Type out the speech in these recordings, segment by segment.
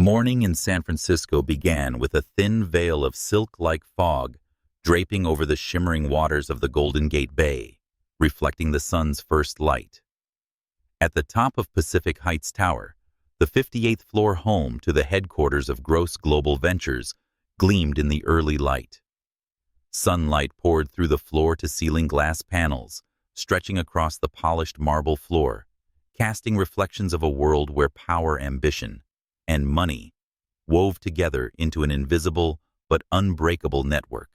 Morning in San Francisco began with a thin veil of silk-like fog draping over the shimmering waters of the Golden Gate Bay, reflecting the sun's first light. At the top of Pacific Heights Tower, the 58th floor home to the headquarters of Gross Global Ventures gleamed in the early light. Sunlight poured through the floor-to-ceiling glass panels, stretching across the polished marble floor, casting reflections of a world where power, ambition, and money wove together into an invisible but unbreakable network.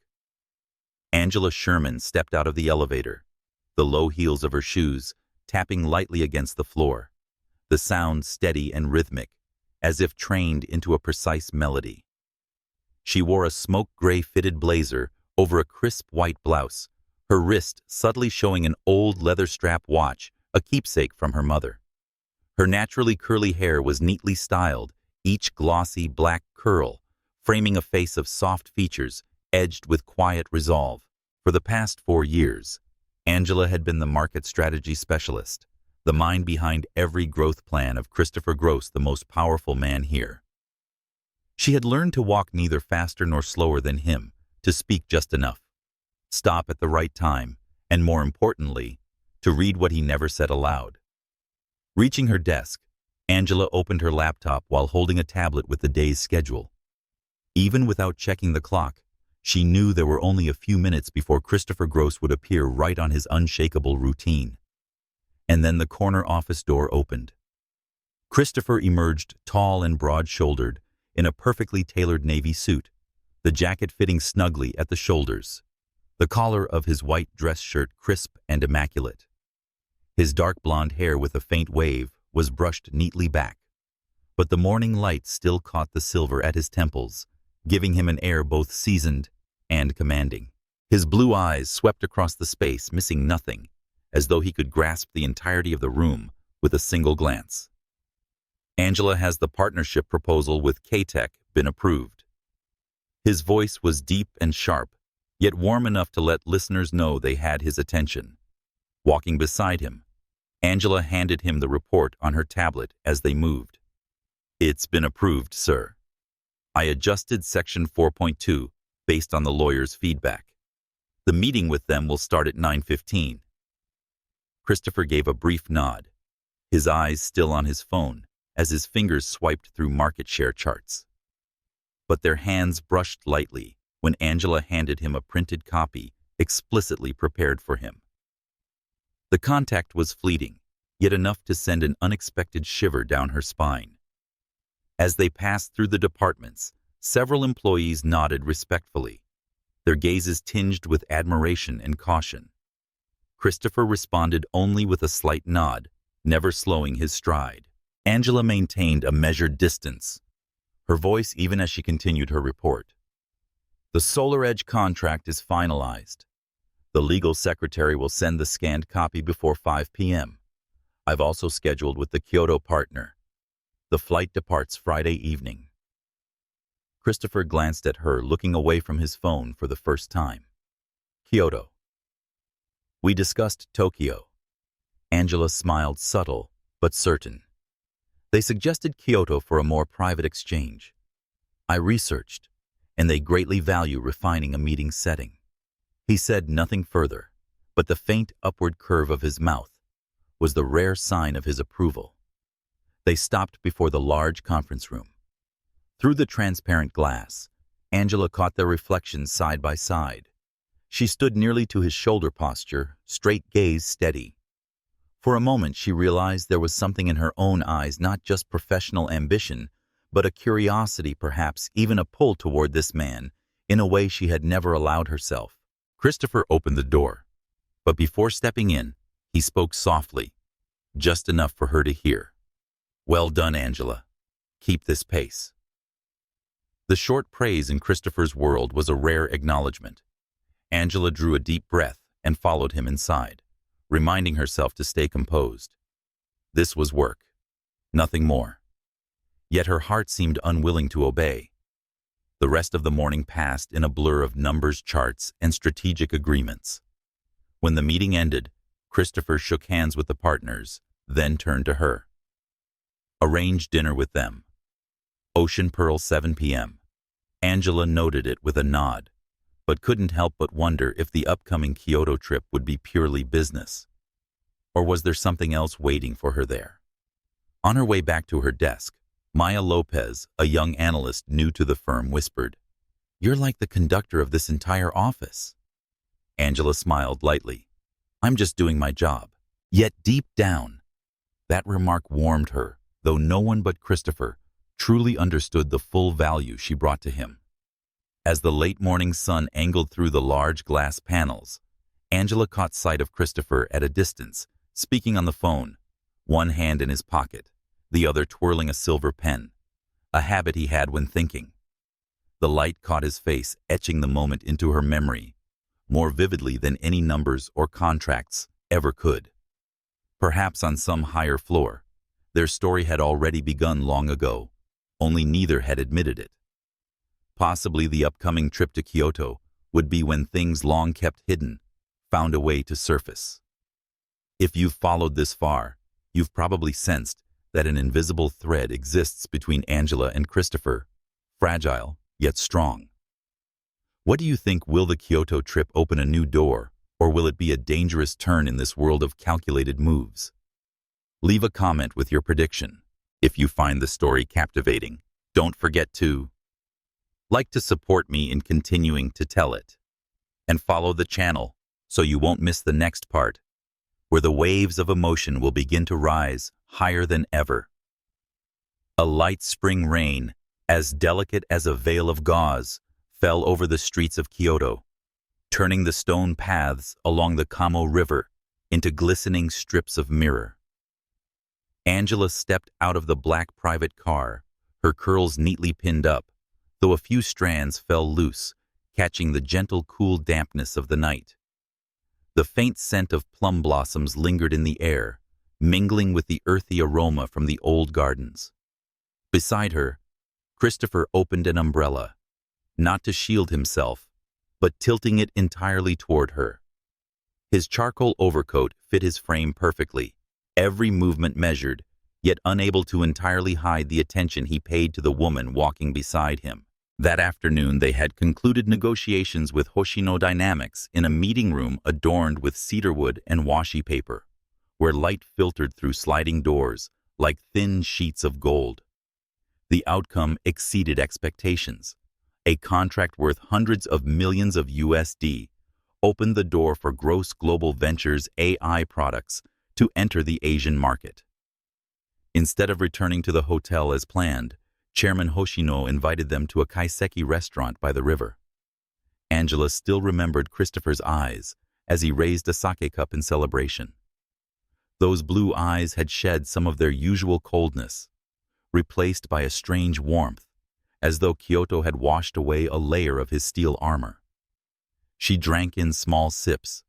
Angela Sherman stepped out of the elevator, the low heels of her shoes tapping lightly against the floor, the sound steady and rhythmic, as if trained into a precise melody. She wore a smoke-gray fitted blazer over a crisp white blouse, her wrist subtly showing an old leather-strap watch, a keepsake from her mother. Her naturally curly hair was neatly styled, each glossy black curl framing a face of soft features edged with quiet resolve. For the past 4 years, Angela had been the market strategy specialist, the mind behind every growth plan of Christopher Gross, the most powerful man here. She had learned to walk neither faster nor slower than him, to speak just enough, stop at the right time, and more importantly, to read what he never said aloud. Reaching her desk, Angela opened her laptop while holding a tablet with the day's schedule. Even without checking the clock, she knew there were only a few minutes before Christopher Gross would appear right on his unshakable routine. And then the corner office door opened. Christopher emerged tall and broad-shouldered, in a perfectly tailored navy suit, the jacket fitting snugly at the shoulders, the collar of his white dress shirt crisp and immaculate. His dark blonde hair with a faint wave was brushed neatly back, but the morning light still caught the silver at his temples, giving him an air both seasoned and commanding. His blue eyes swept across the space, missing nothing, as though he could grasp the entirety of the room with a single glance. Angela, has the partnership proposal with K-Tech been approved? His voice was deep and sharp, yet warm enough to let listeners know they had his attention. Walking beside him, Angela handed him the report on her tablet as they moved. "It's been approved, sir. I adjusted Section 4.2 based on the lawyer's feedback. The meeting with them will start at 9:15. Christopher gave a brief nod, his eyes still on his phone as his fingers swiped through market share charts. But their hands brushed lightly when Angela handed him a printed copy explicitly prepared for him. The contact was fleeting, yet enough to send an unexpected shiver down her spine. As they passed through the departments, several employees nodded respectfully, their gazes tinged with admiration and caution. Christopher responded only with a slight nod, never slowing his stride. Angela maintained a measured distance, her voice even as she continued her report. "The Solar Edge contract is finalized. The legal secretary will send the scanned copy before 5 p.m. I've also scheduled with the Kyoto partner. The flight departs Friday evening." Christopher glanced at her, looking away from his phone for the first time. Kyoto. "We discussed Tokyo." Angela smiled, subtle but certain. "They suggested Kyoto for a more private exchange. I researched, and they greatly value refining a meeting setting." He said nothing further, but the faint upward curve of his mouth was the rare sign of his approval. They stopped before the large conference room. Through the transparent glass, Angela caught their reflections side by side. She stood nearly to his shoulder posture, straight gaze steady. For a moment she realized there was something in her own eyes, not just professional ambition, but a curiosity, perhaps even a pull toward this man, in a way she had never allowed herself. Christopher opened the door, but before stepping in, he spoke softly, just enough for her to hear. "Well done, Angela. Keep this pace." The short praise in Christopher's world was a rare acknowledgement. Angela drew a deep breath and followed him inside, reminding herself to stay composed. This was work, nothing more. Yet her heart seemed unwilling to obey. The rest of the morning passed in a blur of numbers, charts, and strategic agreements. When the meeting ended, Christopher shook hands with the partners, then turned to her. "Arrange dinner with them." Ocean Pearl, 7 p.m. Angela noted it with a nod, but couldn't help but wonder if the upcoming Kyoto trip would be purely business. Or was there something else waiting for her there? On her way back to her desk, Maya Lopez, a young analyst new to the firm, whispered, "You're like the conductor of this entire office." Angela smiled lightly. "I'm just doing my job." Yet deep down, that remark warmed her, though no one but Christopher truly understood the full value she brought to him. As the late morning sun angled through the large glass panels, Angela caught sight of Christopher at a distance, speaking on the phone, one hand in his pocket, the other twirling a silver pen, a habit he had when thinking. The light caught his face, etching the moment into her memory, more vividly than any numbers or contracts ever could. Perhaps on some higher floor, their story had already begun long ago, only neither had admitted it. Possibly the upcoming trip to Kyoto would be when things long kept hidden found a way to surface. If you've followed this far, you've probably sensed that an invisible thread exists between Angela and Christopher, fragile yet strong. What do you think? Will the Kyoto trip open a new door, or will it be a dangerous turn in this world of calculated moves? Leave a comment with your prediction. If you find the story captivating, don't forget to like to support me in continuing to tell it, and follow the channel so you won't miss the next part, where the waves of emotion will begin to rise higher than ever. A light spring rain, as delicate as a veil of gauze, fell over the streets of Kyoto, turning the stone paths along the Kamo River into glistening strips of mirror. Angela stepped out of the black private car, her curls neatly pinned up, though a few strands fell loose, catching the gentle, cool dampness of the night. The faint scent of plum blossoms lingered in the air, mingling with the earthy aroma from the old gardens. Beside her, Christopher opened an umbrella, not to shield himself, but tilting it entirely toward her. His charcoal overcoat fit his frame perfectly, every movement measured, yet unable to entirely hide the attention he paid to the woman walking beside him. That afternoon they had concluded negotiations with Hoshino Dynamics in a meeting room adorned with cedarwood and washi paper, where light filtered through sliding doors like thin sheets of gold. The outcome exceeded expectations. A contract worth hundreds of millions of USD opened the door for Gross Global Ventures AI products to enter the Asian market. Instead of returning to the hotel as planned, Chairman Hoshino invited them to a kaiseki restaurant by the river. Angela still remembered Christopher's eyes as he raised a sake cup in celebration. Those blue eyes had shed some of their usual coldness, replaced by a strange warmth, as though Kyoto had washed away a layer of his steel armor. She drank in small sips,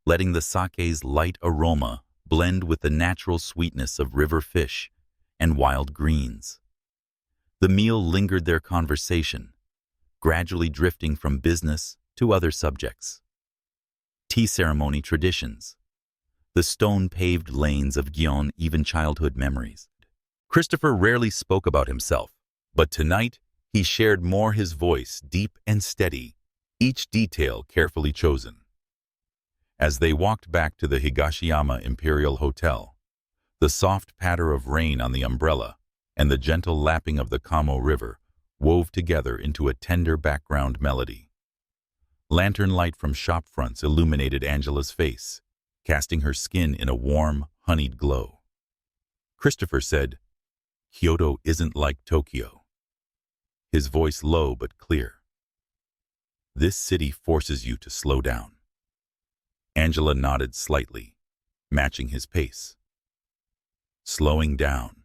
letting the sake's light aroma blend with the natural sweetness of river fish and wild greens. The meal lingered their conversation, gradually drifting from business to other subjects. Tea ceremony traditions, the stone-paved lanes of Gion, even childhood memories. Christopher rarely spoke about himself, but tonight he shared more, his voice deep and steady, each detail carefully chosen. As they walked back to the Higashiyama Imperial Hotel, the soft patter of rain on the umbrella and the gentle lapping of the Kamo River wove together into a tender background melody. Lantern light from shop fronts illuminated Angela's face, casting her skin in a warm, honeyed glow. Christopher said, "Kyoto isn't like Tokyo," his voice low but clear. "This city forces you to slow down." Angela nodded slightly, matching his pace. Slowing down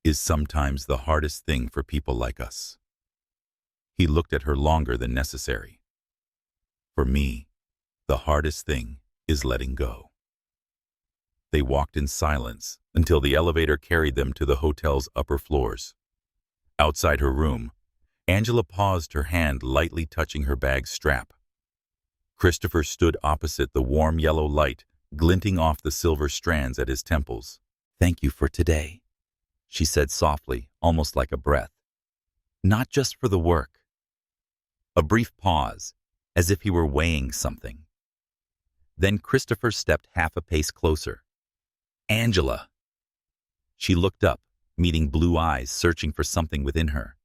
is sometimes the hardest thing for people like us. He looked at her longer than necessary. For me, the hardest thing is letting go. They walked in silence until the elevator carried them to the hotel's upper floors. Outside her room, Angela paused, her hand lightly touching her bag's strap. Christopher stood opposite, the warm yellow light glinting off the silver strands at his temples. "Thank you for today," she said softly, almost like a breath. not just for the work. A brief pause, as if he were weighing something. Then Christopher stepped half a pace closer. Angela! She looked up, meeting blue eyes searching for something within her.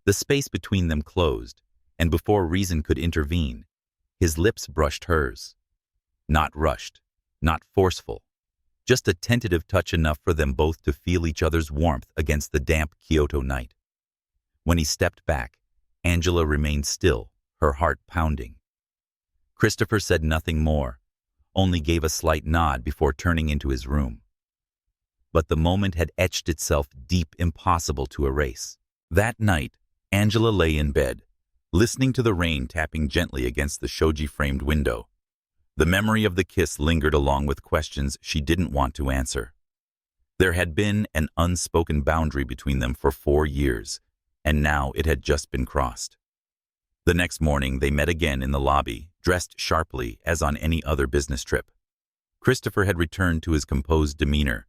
The space between them closed, and before reason could intervene, his lips brushed hers. Not rushed, not forceful, just a tentative touch enough for them both to feel each other's warmth against the damp Kyoto night. When he stepped back, Angela remained still, her heart pounding. Christopher said nothing more, only gave a slight nod before turning into his room. But the moment had etched itself deep, impossible to erase. That night, Angela lay in bed, listening to the rain tapping gently against the shoji-framed window. The memory of the kiss lingered along with questions she didn't want to answer. There had been an unspoken boundary between them for 4 years, and now it had just been crossed. The next morning, they met again in the lobby, dressed sharply as on any other business trip. Christopher had returned to his composed demeanor,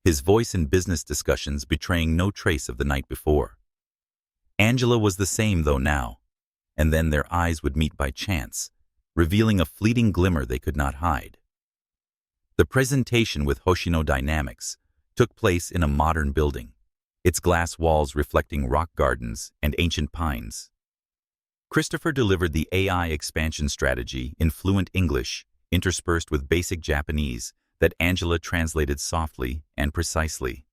his voice in business discussions betraying no trace of the night before. Angela was the same, though, now, and then their eyes would meet by chance, revealing a fleeting glimmer they could not hide. The presentation with Hoshino Dynamics took place in a modern building, its glass walls reflecting rock gardens and ancient pines. Christopher delivered the AI expansion strategy in fluent English, interspersed with basic Japanese that Angela translated softly and precisely.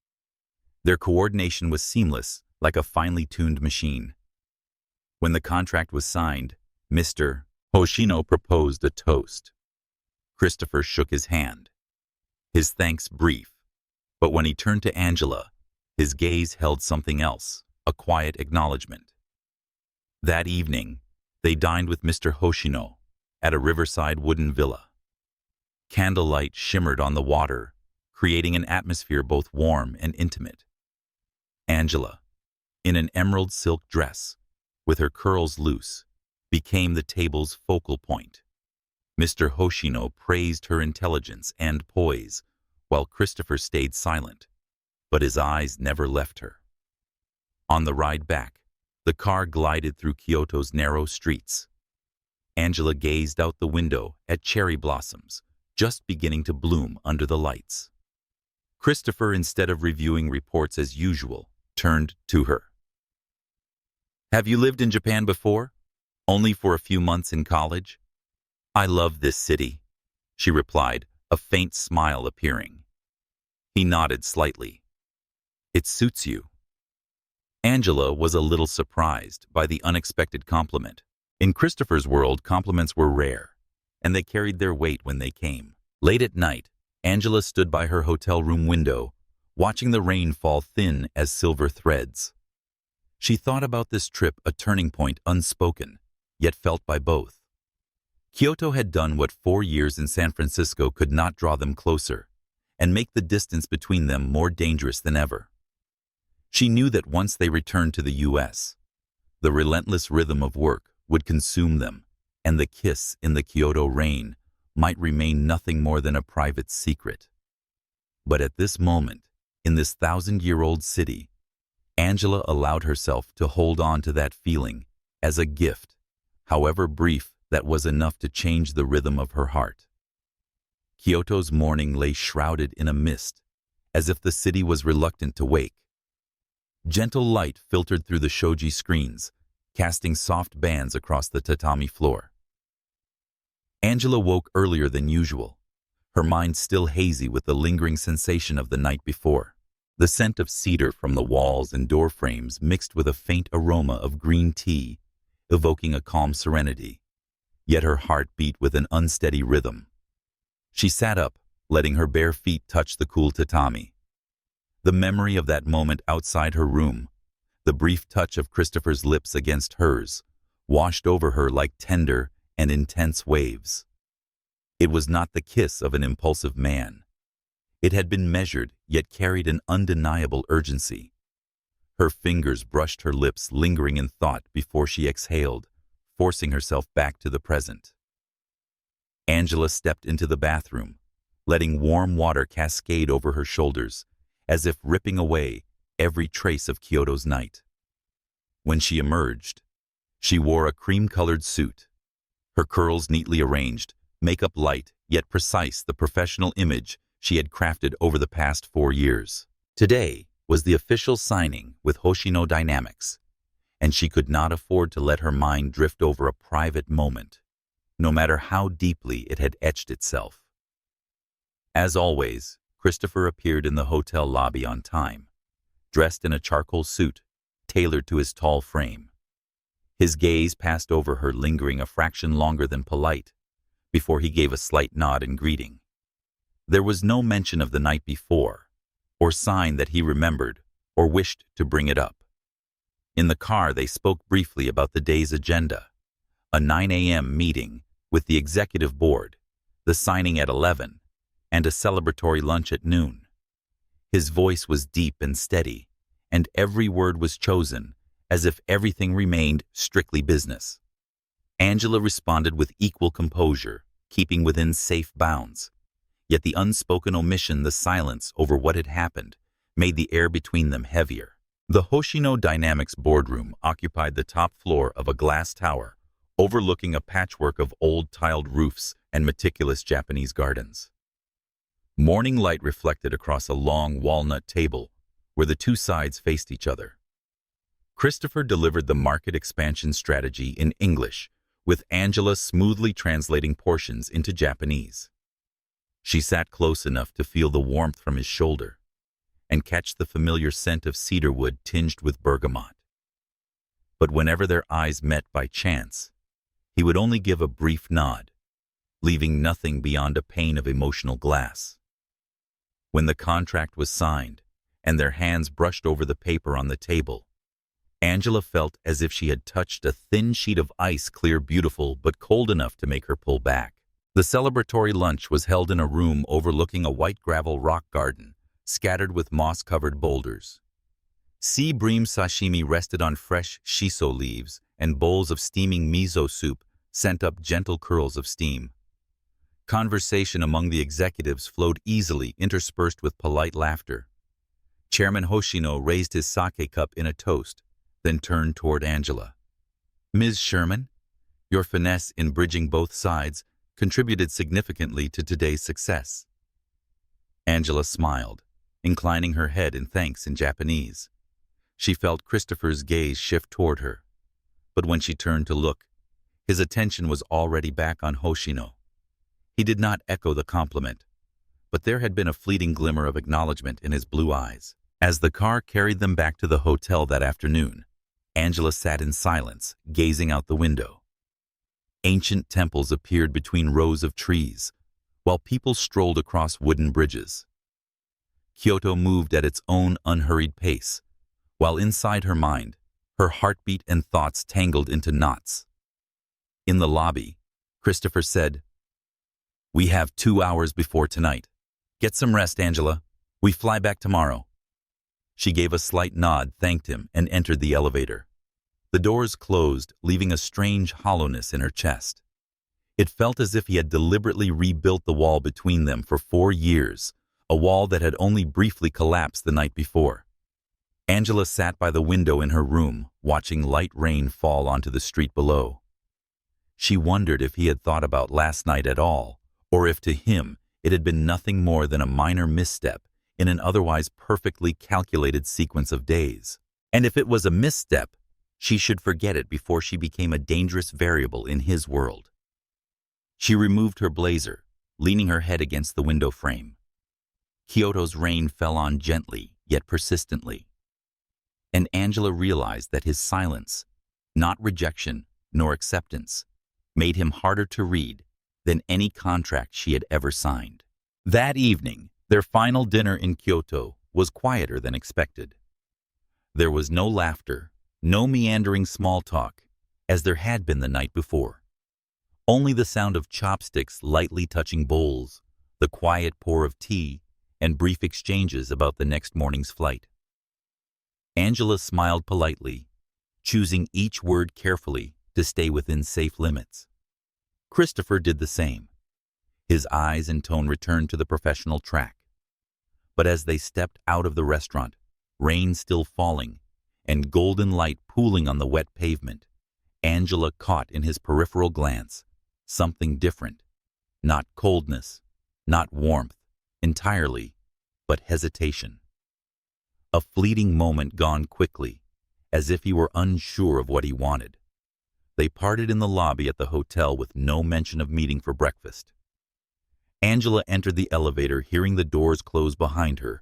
Their coordination was seamless, like a finely tuned machine. When the contract was signed, Mr. Hoshino proposed a toast. Christopher shook his hand, his thanks brief, but when he turned to Angela, his gaze held something else, a quiet acknowledgement. That evening, they dined with Mr. Hoshino at a riverside wooden villa. Candlelight shimmered on the water, creating an atmosphere both warm and intimate. Angela, in an emerald silk dress, with her curls loose, became the table's focal point. Mr. Hoshino praised her intelligence and poise, while Christopher stayed silent, but his eyes never left her. On the ride back, the car glided through Kyoto's narrow streets. Angela gazed out the window at cherry blossoms, just beginning to bloom under the lights. Christopher, instead of reviewing reports as usual, turned to her. "Have you lived in Japan before? Only for a few months in college?" "I love this city," she replied, a faint smile appearing. He nodded slightly. "It suits you." Angela was a little surprised by the unexpected compliment. In Christopher's world, compliments were rare, and they carried their weight when they came. Late at night, Angela stood by her hotel room window, watching the rain fall thin as silver threads. She thought about this trip, a turning point unspoken, yet felt by both. Kyoto had done what 4 years in San Francisco could not, draw them closer, and make the distance between them more dangerous than ever. She knew that once they returned to the U.S., the relentless rhythm of work would consume them, and the kiss in the Kyoto rain might remain nothing more than a private secret. But at this moment, in this 1,000-year-old city, Angela allowed herself to hold on to that feeling as a gift, however brief, that was enough to change the rhythm of her heart. Kyoto's morning lay shrouded in a mist, as if the city was reluctant to wake. Gentle light filtered through the shoji screens, casting soft bands across the tatami floor. Angela woke earlier than usual, her mind still hazy with the lingering sensation of the night before. The scent of cedar from the walls and door frames mixed with a faint aroma of green tea, evoking a calm serenity. Yet her heart beat with an unsteady rhythm. She sat up, letting her bare feet touch the cool tatami. The memory of that moment outside her room, the brief touch of Christopher's lips against hers, washed over her like tender and intense waves. It was not the kiss of an impulsive man. It had been measured, yet carried an undeniable urgency. Her fingers brushed her lips, lingering in thought before she exhaled, forcing herself back to the present. Angela stepped into the bathroom, letting warm water cascade over her shoulders, as if ripping away every trace of Kyoto's night. When she emerged, she wore a cream-colored suit, her curls neatly arranged, makeup light yet precise, the professional image she had crafted over the past 4 years. Today was the official signing with Hoshino Dynamics, and she could not afford to let her mind drift over a private moment, no matter how deeply it had etched itself. As always, Christopher appeared in the hotel lobby on time, dressed in a charcoal suit tailored to his tall frame. His gaze passed over her, lingering a fraction longer than polite, before he gave a slight nod in greeting. There was no mention of the night before, or sign that he remembered or wished to bring it up. In the car, they spoke briefly about the day's agenda: a 9 a.m. meeting with the executive board, the signing at 11, and a celebratory lunch at noon. His voice was deep and steady, and every word was chosen as if everything remained strictly business. Angela responded with equal composure, keeping within safe bounds. Yet the unspoken omission, the silence over what had happened, made the air between them heavier. The Hoshino Dynamics boardroom occupied the top floor of a glass tower, overlooking a patchwork of old tiled roofs and meticulous Japanese gardens. Morning light reflected across a long walnut table where the two sides faced each other. Christopher delivered the market expansion strategy in English, with Angela smoothly translating portions into Japanese. She sat close enough to feel the warmth from his shoulder and catch the familiar scent of cedarwood tinged with bergamot. But whenever their eyes met by chance, he would only give a brief nod, leaving nothing beyond a pane of emotional glass. When the contract was signed and their hands brushed over the paper on the table, Angela felt as if she had touched a thin sheet of ice, clear, beautiful, but cold enough to make her pull back. The celebratory lunch was held in a room overlooking a white gravel rock garden, scattered with moss-covered boulders. Sea bream sashimi rested on fresh shiso leaves, and bowls of steaming miso soup sent up gentle curls of steam. Conversation among the executives flowed easily, interspersed with polite laughter. Chairman Hoshino raised his sake cup in a toast, then turned toward Angela. "Ms. Sherman, your finesse in bridging both sides contributed significantly to today's success." Angela smiled, inclining her head in thanks in Japanese. She felt Christopher's gaze shift toward her, but when she turned to look, his attention was already back on Hoshino. He did not echo the compliment, but there had been a fleeting glimmer of acknowledgement in his blue eyes. As the car carried them back to the hotel that afternoon, Angela sat in silence, gazing out the window. Ancient temples appeared between rows of trees, while people strolled across wooden bridges. Kyoto moved at its own unhurried pace, while inside her mind, her heartbeat and thoughts tangled into knots. In the lobby, Christopher said, "We have 2 hours before tonight. Get some rest, Angela. We fly back tomorrow." She gave a slight nod, thanked him, and entered the elevator. The doors closed, leaving a strange hollowness in her chest. It felt as if he had deliberately rebuilt the wall between them for 4 years, a wall that had only briefly collapsed the night before. Angela sat by the window in her room, watching light rain fall onto the street below. She wondered if he had thought about last night at all, or if to him it had been nothing more than a minor misstep in an otherwise perfectly calculated sequence of days. And if it was a misstep, she should forget it before she became a dangerous variable in his world. She removed her blazer, leaning her head against the window frame. Kyoto's rain fell on gently, yet persistently. And Angela realized that his silence, not rejection nor acceptance, made him harder to read than any contract she had ever signed. That evening, their final dinner in Kyoto was quieter than expected. There was no laughter, no meandering small talk, as there had been the night before. Only the sound of chopsticks lightly touching bowls, the quiet pour of tea, and brief exchanges about the next morning's flight. Angela smiled politely, choosing each word carefully to stay within safe limits. Christopher did the same. His eyes and tone returned to the professional track. But as they stepped out of the restaurant, rain still falling, and golden light pooling on the wet pavement, Angela caught in his peripheral glance something different. Not coldness, not warmth, entirely, but hesitation. A fleeting moment gone quickly, as if he were unsure of what he wanted. They parted in the lobby at the hotel with no mention of meeting for breakfast. Angela entered the elevator, hearing the doors close behind her,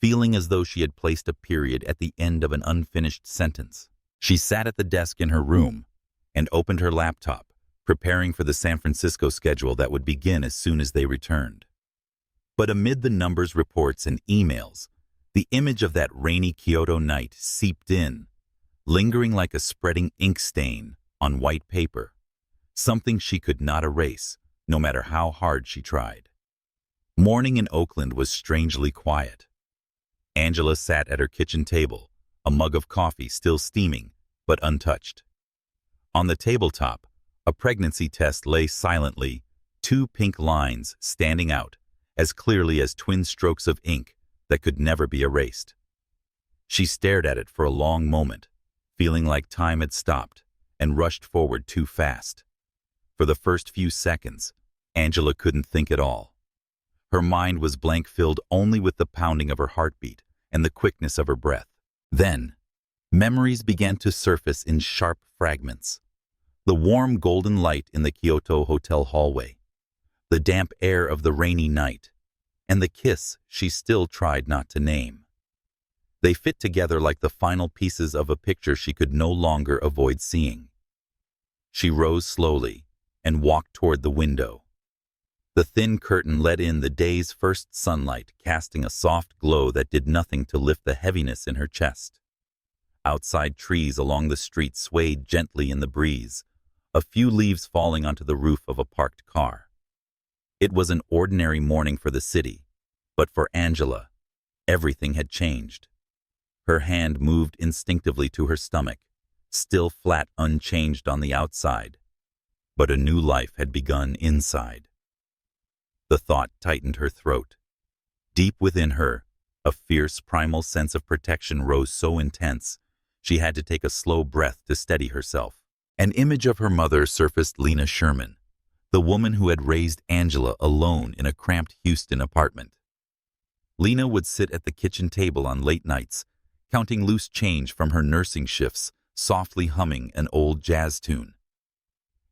feeling as though she had placed a period at the end of an unfinished sentence. She sat at the desk in her room and opened her laptop, preparing for the San Francisco schedule that would begin as soon as they returned. But amid the numbers, reports, and emails, the image of that rainy Kyoto night seeped in, lingering like a spreading ink stain on white paper, something she could not erase, no matter how hard she tried. Morning in Oakland was strangely quiet. Angela sat at her kitchen table, a mug of coffee still steaming, but untouched. On the tabletop, a pregnancy test lay silently, two pink lines standing out, as clearly as twin strokes of ink that could never be erased. She stared at it for a long moment, feeling like time had stopped and rushed forward too fast. For the first few seconds, Angela couldn't think at all. Her mind was blank, filled only with the pounding of her heartbeat and the quickness of her breath. Then, memories began to surface in sharp fragments. The warm golden light in the Kyoto hotel hallway, the damp air of the rainy night, and the kiss she still tried not to name. They fit together like the final pieces of a picture she could no longer avoid seeing. She rose slowly and walked toward the window. The thin curtain let in the day's first sunlight, casting a soft glow that did nothing to lift the heaviness in her chest. Outside, trees along the street swayed gently in the breeze, a few leaves falling onto the roof of a parked car. It was an ordinary morning for the city, but for Angela, everything had changed. Her hand moved instinctively to her stomach, still flat, unchanged on the outside, but a new life had begun inside. The thought tightened her throat. Deep within her, a fierce primal sense of protection rose so intense, she had to take a slow breath to steady herself. An image of her mother surfaced, Angela Sherman, the woman who had raised Angela alone in a cramped Houston apartment. Lena would sit at the kitchen table on late nights, counting loose change from her nursing shifts, softly humming an old jazz tune.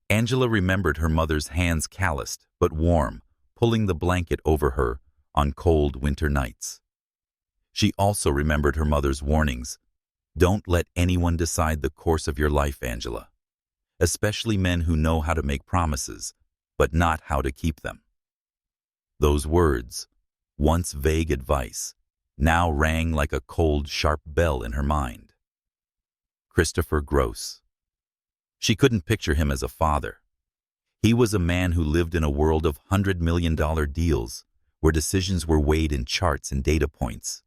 Angela remembered her mother's hands, calloused but warm, pulling the blanket over her on cold winter nights. She also remembered her mother's warnings. Don't let anyone decide the course of your life, Angela. Especially men who know how to make promises, but not how to keep them. Those words, once vague advice, now rang like a cold, sharp bell in her mind. Christopher Gross. She couldn't picture him as a father. He was a man who lived in a world of $100 million deals, where decisions were weighed in charts and data points.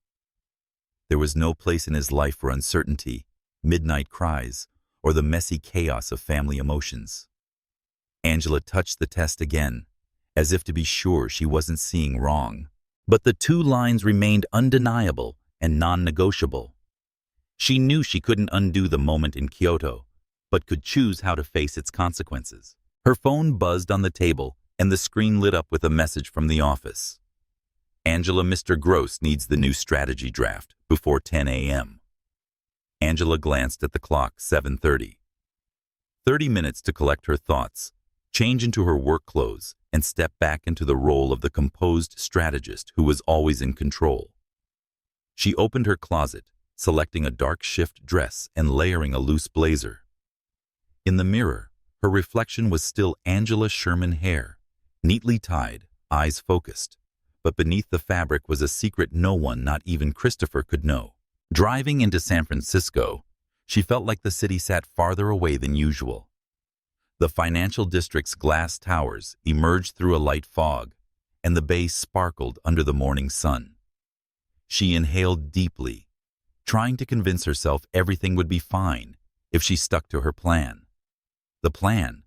There was no place in his life for uncertainty, midnight cries, or the messy chaos of family emotions. Angela touched the test again, as if to be sure she wasn't seeing wrong. But the two lines remained undeniable and non-negotiable. She knew she couldn't undo the moment in Kyoto, but could choose how to face its consequences. Her phone buzzed on the table, and the screen lit up with a message from the office. Angela, Mr. Gross needs the new strategy draft before 10 a.m. Angela glanced at the clock, 7:30. 30 minutes to collect her thoughts, change into her work clothes, and step back into the role of the composed strategist who was always in control. She opened her closet, selecting a dark shift dress and layering a loose blazer. In the mirror, her reflection was still Angela Sherman hair, neatly tied, eyes focused. But beneath the fabric was a secret no one, not even Christopher, could know. Driving into San Francisco, she felt like the city sat farther away than usual. The financial district's glass towers emerged through a light fog, and the bay sparkled under the morning sun. She inhaled deeply, trying to convince herself everything would be fine if she stuck to her plan. The plan.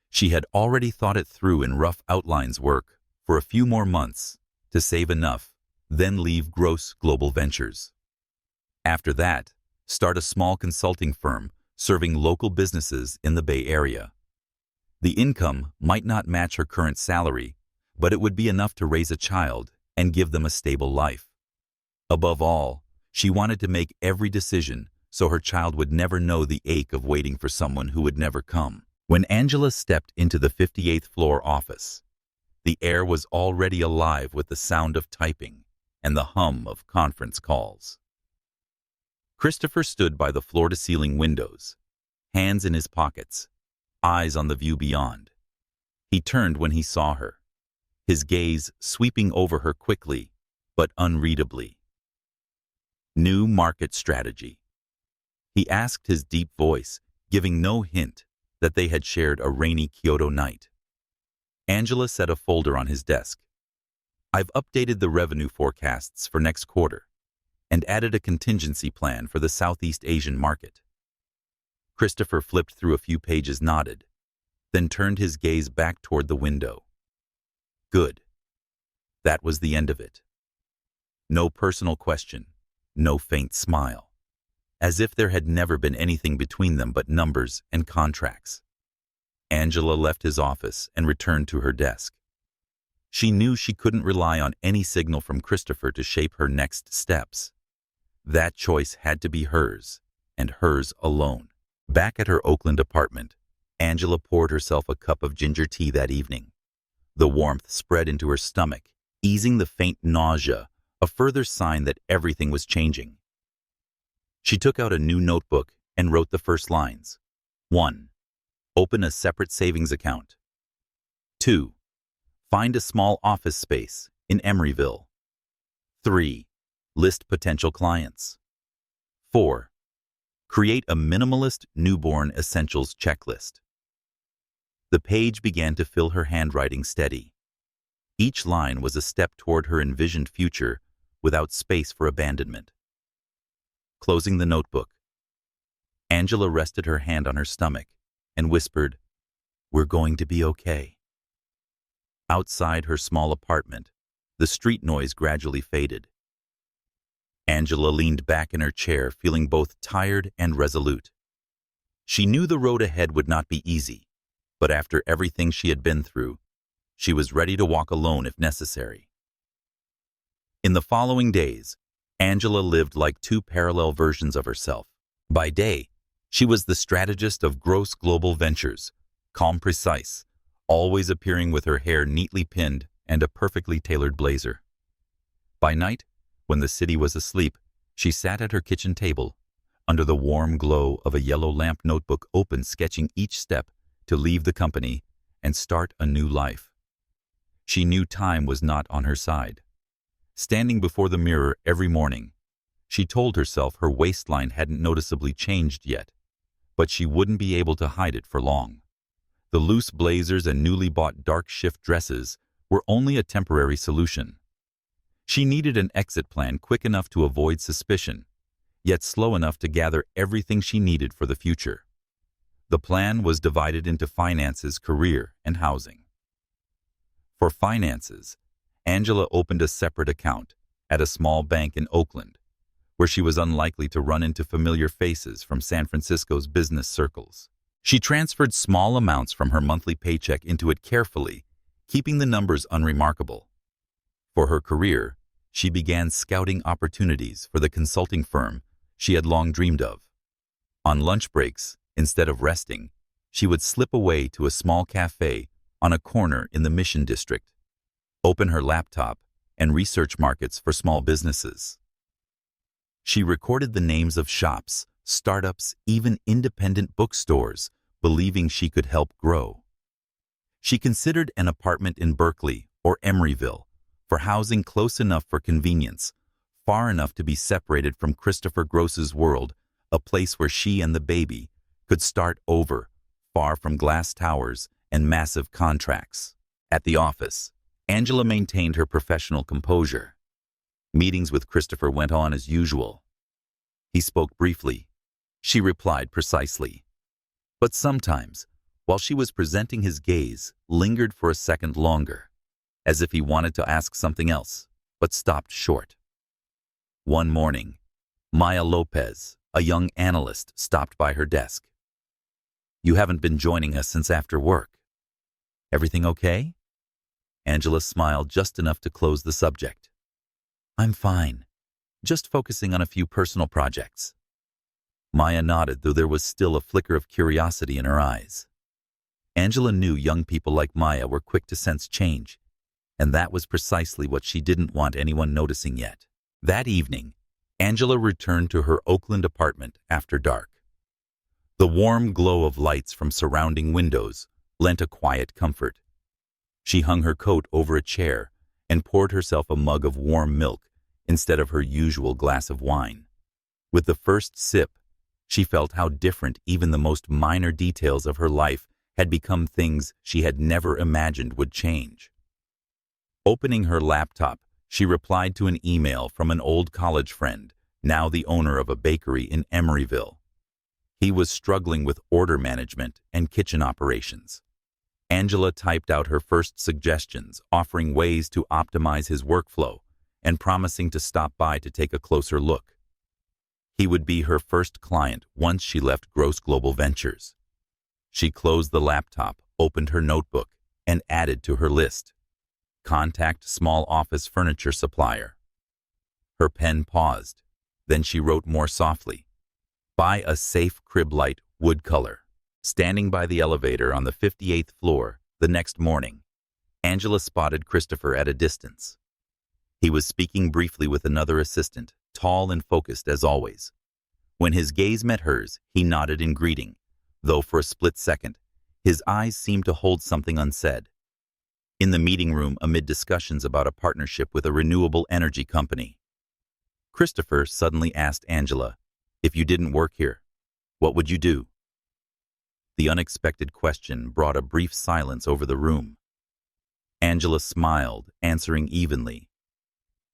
She had already thought it through in rough outlines, work for a few more months to save enough, then leave Gross Global Ventures. After that, Start a small consulting firm serving local businesses in the Bay Area. The income might not match her current salary, but it would be enough to raise a child and give them a stable life. Above all, she wanted to make every decision so her child would never know the ache of waiting for someone who would never come. When Angela stepped into the 58th floor office, the air was already alive with the sound of typing and the hum of conference calls. Christopher stood by the floor-to-ceiling windows, hands in his pockets, eyes on the view beyond. He turned when he saw her, his gaze sweeping over her quickly but unreadably. New market strategy. He asked, his deep voice giving no hint that they had shared a rainy Kyoto night. Angela set a folder on his desk. I've updated the revenue forecasts for next quarter and added a contingency plan for the Southeast Asian market. Christopher flipped through a few pages, nodded, then turned his gaze back toward the window. Good. That was the end of it. No personal question, no faint smile. As if there had never been anything between them but numbers and contracts. Angela left his office and returned to her desk. She knew she couldn't rely on any signal from Christopher to shape her next steps. That choice had to be hers, and hers alone. Back at her Oakland apartment, Angela poured herself a cup of ginger tea that evening. The warmth spread into her stomach, easing the faint nausea, a further sign that everything was changing. She took out a new notebook and wrote the first lines. 1. Open a separate savings account. 2. Find a small office space in Emeryville. 3. List potential clients. 4. Create a minimalist newborn essentials checklist. The page began to fill her handwriting steady. Each line was a step toward her envisioned future without space for abandonment. Closing the notebook, Angela rested her hand on her stomach and whispered, "We're going to be okay." Outside her small apartment, the street noise gradually faded. Angela leaned back in her chair, feeling both tired and resolute. She knew the road ahead would not be easy, but after everything she had been through, she was ready to walk alone if necessary. In the following days, Angela lived like two parallel versions of herself. By day, she was the strategist of gross global ventures, calm, precise, always appearing with her hair neatly pinned and a perfectly tailored blazer. By night, when the city was asleep, she sat at her kitchen table, under the warm glow of a yellow lamp, notebook open, sketching each step to leave the company and start a new life. She knew time was not on her side. Standing before the mirror every morning, she told herself her waistline hadn't noticeably changed yet, but she wouldn't be able to hide it for long. The loose blazers and newly bought dark shift dresses were only a temporary solution. She needed an exit plan quick enough to avoid suspicion, yet slow enough to gather everything she needed for the future. The plan was divided into finances, career, and housing. For finances, Angela opened a separate account at a small bank in Oakland, where she was unlikely to run into familiar faces from San Francisco's business circles. She transferred small amounts from her monthly paycheck into it carefully, keeping the numbers unremarkable. For her career, she began scouting opportunities for the consulting firm she had long dreamed of. On lunch breaks, instead of resting, she would slip away to a small cafe on a corner in the Mission District, open her laptop, and research markets for small businesses. She recorded the names of shops, startups, even independent bookstores, believing she could help grow. She considered an apartment in Berkeley or Emeryville for housing close enough for convenience, far enough to be separated from Christopher Gross's world, a place where she and the baby could start over, far from glass towers and massive contracts. At the office, Angela maintained her professional composure. Meetings with Christopher went on as usual. He spoke briefly. She replied precisely. But sometimes, while she was presenting, his gaze lingered for a second longer, as if he wanted to ask something else, but stopped short. One morning, Maya Lopez, A young analyst stopped by her desk. "You haven't been joining us since after work. Everything okay?" Angela smiled just enough to close the subject. "I'm fine. Just focusing on a few personal projects." Maya nodded, though there was still a flicker of curiosity in her eyes. Angela knew young people like Maya were quick to sense change, and that was precisely what she didn't want anyone noticing yet. That evening, Angela returned to her Oakland apartment after dark. The warm glow of lights from surrounding windows lent a quiet comfort. She hung her coat over a chair and poured herself a mug of warm milk instead of her usual glass of wine. With the first sip, she felt how different even the most minor details of her life had become things she had never imagined would change. Opening her laptop, she replied to an email from an old college friend, now the owner of a bakery in Emeryville. He was struggling with order management and kitchen operations. Angela typed out her first suggestions, offering ways to optimize his workflow and promising to stop by to take a closer look. He would be her first client once she left Gross Global Ventures. She closed the laptop, opened her notebook, and added to her list, "Contact small office furniture supplier." Her pen paused. Then she wrote more softly, "Buy a safe crib light wood color." Standing by the elevator on the 58th floor the next morning, Angela spotted Christopher at a distance. He was speaking briefly with another assistant, tall and focused as always. When his gaze met hers, he nodded in greeting, though for a split second, his eyes seemed to hold something unsaid. In the meeting room, amid discussions about a partnership with a renewable energy company, Christopher suddenly asked Angela, "If you didn't work here, what would you do?" The unexpected question brought a brief silence over the room. Angela smiled, answering evenly,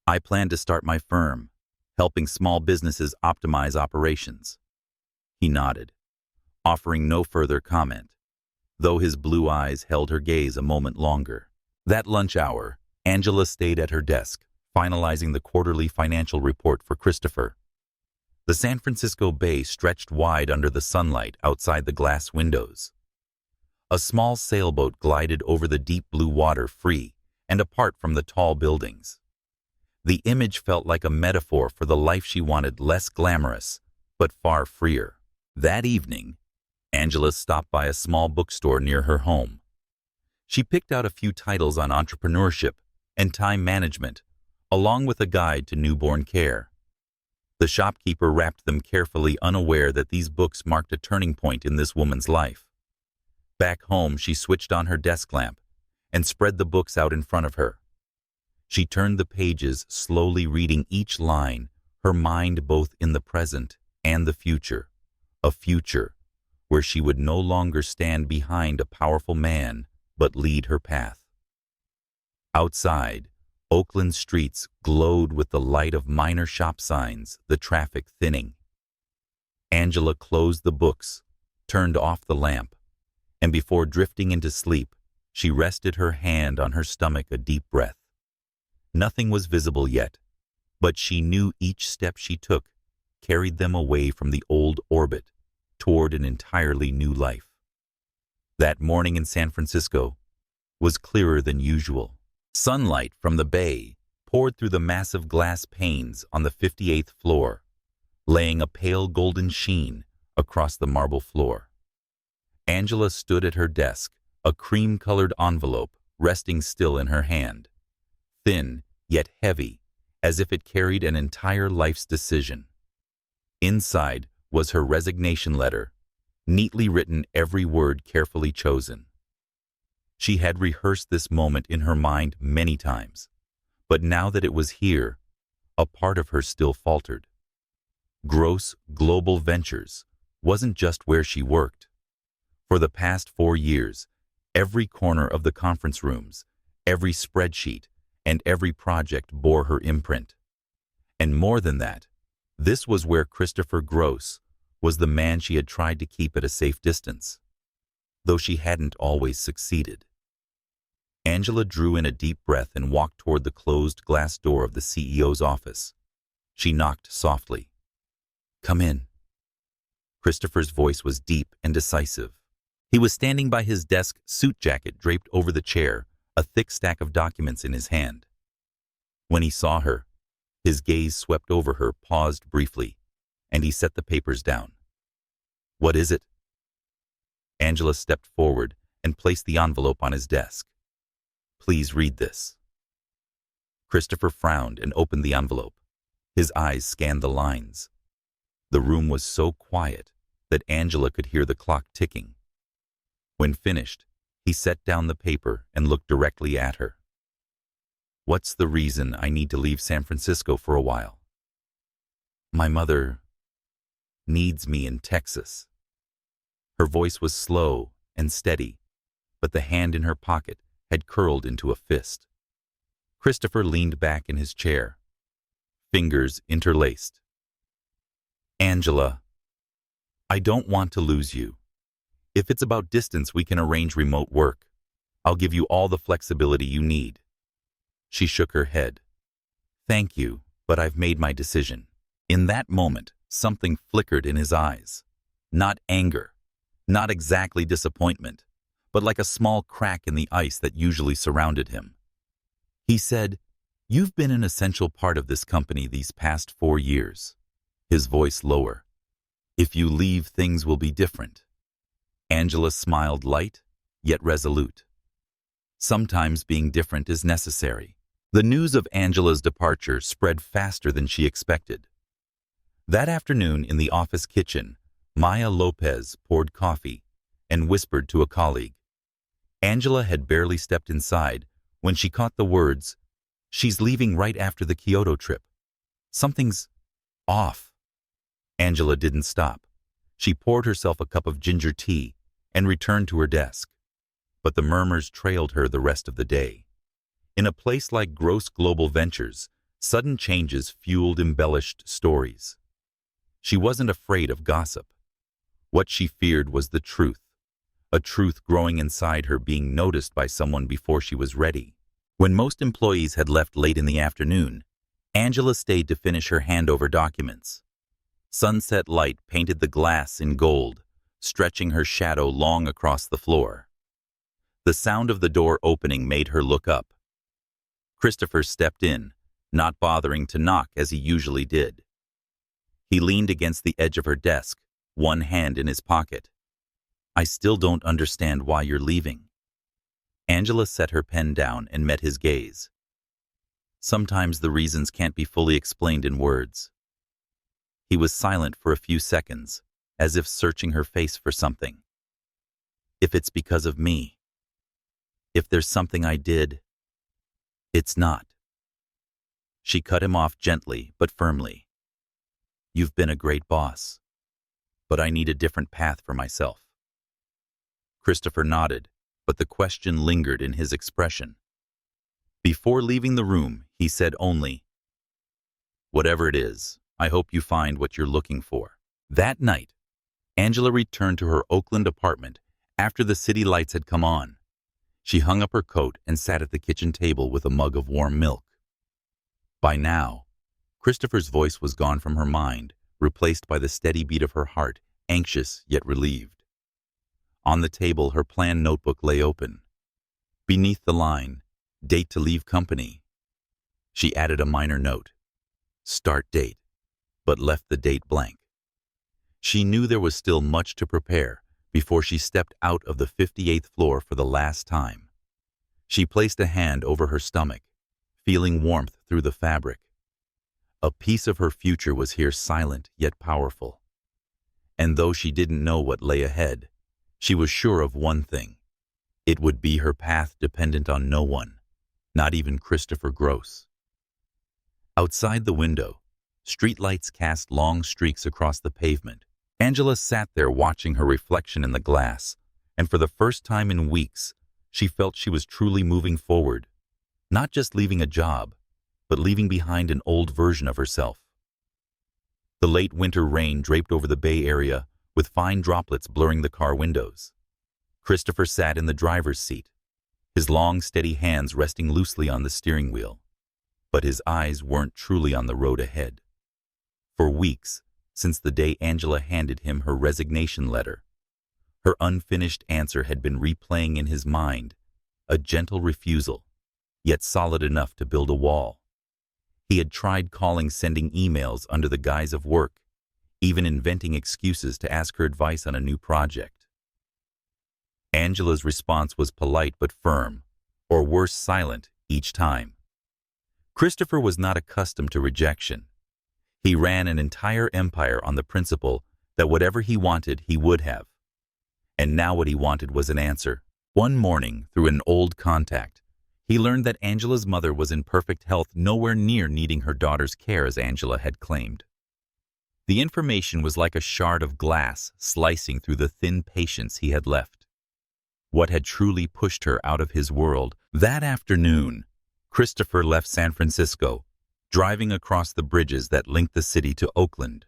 "I plan to start my firm, helping small businesses optimize operations." He nodded, offering no further comment, though his blue eyes held her gaze a moment longer. That lunch hour, Angela stayed at her desk, finalizing the quarterly financial report for Christopher. The San Francisco Bay stretched wide under the sunlight outside the glass windows. A small sailboat glided over the deep blue water, free and apart from the tall buildings. The image felt like a metaphor for the life she wanted, less glamorous, but far freer. That evening, Angela stopped by a small bookstore near her home. She picked out a few titles on entrepreneurship and time management, along with a guide to newborn care. The shopkeeper wrapped them carefully, unaware that these books marked a turning point in this woman's life. Back home, she switched on her desk lamp and spread the books out in front of her. She turned the pages, slowly reading each line, her mind both in the present and the future, a future where she would no longer stand behind a powerful man, but lead her path. Outside, Oakland streets glowed with the light of minor shop signs, the traffic thinning. Angela closed the books, turned off the lamp, and before drifting into sleep, she rested her hand on her stomach, a deep breath. Nothing was visible yet, but she knew each step she took carried them away from the old orbit toward an entirely new life. That morning in San Francisco was clearer than usual. Sunlight from the bay poured through the massive glass panes on the 58th floor, laying a pale golden sheen across the marble floor. Angela stood at her desk, a cream-colored envelope resting still in her hand, thin yet heavy, as if it carried an entire life's decision. Inside was her resignation letter, neatly written, every word carefully chosen. She had rehearsed this moment in her mind many times, but now that it was here, a part of her still faltered. Gross Global Ventures wasn't just where she worked. For the past 4 years, every corner of the conference rooms, every spreadsheet, and every project bore her imprint. And more than that, this was where Christopher Gross was the man she had tried to keep at a safe distance, though she hadn't always succeeded. Angela drew in a deep breath and walked toward the closed glass door of the CEO's office. She knocked softly. "Come in," Christopher's voice was deep and decisive. He was standing by his desk, suit jacket draped over the chair, a thick stack of documents in his hand. When he saw her, his gaze swept over her, paused briefly, and he set the papers down. "What is it?" Angela stepped forward and placed the envelope on his desk. "Please read this." Christopher frowned and opened the envelope. His eyes scanned the lines. The room was so quiet that Angela could hear the clock ticking. When finished, he set down the paper and looked directly at her. "What's the reason I need to leave San Francisco for a while?" "My mother needs me in Texas." Her voice was slow and steady, but the hand in her pocket had curled into a fist. Christopher leaned back in his chair, fingers interlaced. "Angela, I don't want to lose you. If it's about distance, we can arrange remote work. I'll give you all the flexibility you need." She shook her head. "Thank you, but I've made my decision." In that moment, something flickered in his eyes. Not anger, not exactly disappointment, but like a small crack in the ice that usually surrounded him. He said, "You've been an essential part of this company these past 4 years." His voice lower. "If you leave, things will be different." Angela smiled, light, yet resolute. Sometimes being different is necessary. The news of Angela's departure spread faster than she expected. That afternoon in the office kitchen, Maya Lopez poured coffee and whispered to a colleague. Angela had barely stepped inside when she caught the words, "She's leaving right after the Kyoto trip. Something's off." Angela didn't stop. She poured herself a cup of ginger tea and returned to her desk. But the murmurs trailed her the rest of the day. In a place like Gross Global Ventures, sudden changes fueled embellished stories. She wasn't afraid of gossip. What she feared was the truth, a truth growing inside her, being noticed by someone before she was ready. When most employees had left late in the afternoon, Angela stayed to finish her handover documents. Sunset light painted the glass in gold, stretching her shadow long across the floor. The sound of the door opening made her look up. Christopher stepped in, not bothering to knock as he usually did. He leaned against the edge of her desk, one hand in his pocket. "I still don't understand why you're leaving." Angela set her pen down and met his gaze. "Sometimes the reasons can't be fully explained in words." He was silent for a few seconds, as if searching her face for something. "If it's because of me, if there's something I did, it's not." She cut him off gently but firmly. "You've been a great boss, but I need a different path for myself." Christopher nodded, but the question lingered in his expression. Before leaving the room, he said only, "Whatever it is, I hope you find what you're looking for." That night, Angela returned to her Oakland apartment after the city lights had come on. She hung up her coat and sat at the kitchen table with a mug of warm milk. By now, Christopher's voice was gone from her mind, replaced by the steady beat of her heart, anxious yet relieved. On the table, her planned notebook lay open. Beneath the line, "Date to leave company," she added a minor note, "Start date," but left the date blank. She knew there was still much to prepare before she stepped out of the 58th floor for the last time. She placed a hand over her stomach, feeling warmth through the fabric. A piece of her future was here, silent yet powerful. And though she didn't know what lay ahead, she was sure of one thing. It would be her path dependent on no one, not even Christopher Gross. Outside the window, streetlights cast long streaks across the pavement. Angela sat there watching her reflection in the glass, and for the first time in weeks, she felt she was truly moving forward, not just leaving a job, but leaving behind an old version of herself. The late winter rain draped over the Bay Area, with fine droplets blurring the car windows. Christopher sat in the driver's seat, his long, steady hands resting loosely on the steering wheel. But his eyes weren't truly on the road ahead. For weeks, since the day Angela handed him her resignation letter. Her unfinished answer had been replaying in his mind, a gentle refusal, yet solid enough to build a wall. He had tried calling, sending emails under the guise of work, even inventing excuses to ask her advice on a new project. Angela's response was polite but firm, or worse, silent, each time. Christopher was not accustomed to rejection. He ran an entire empire on the principle that whatever he wanted, he would have. And now what he wanted was an answer. One morning, through an old contact, he learned that Angela's mother was in perfect health, nowhere near needing her daughter's care as Angela had claimed. The information was like a shard of glass slicing through the thin patience he had left. What had truly pushed her out of his world? That afternoon, Christopher left San Francisco, driving across the bridges that linked the city to Oakland.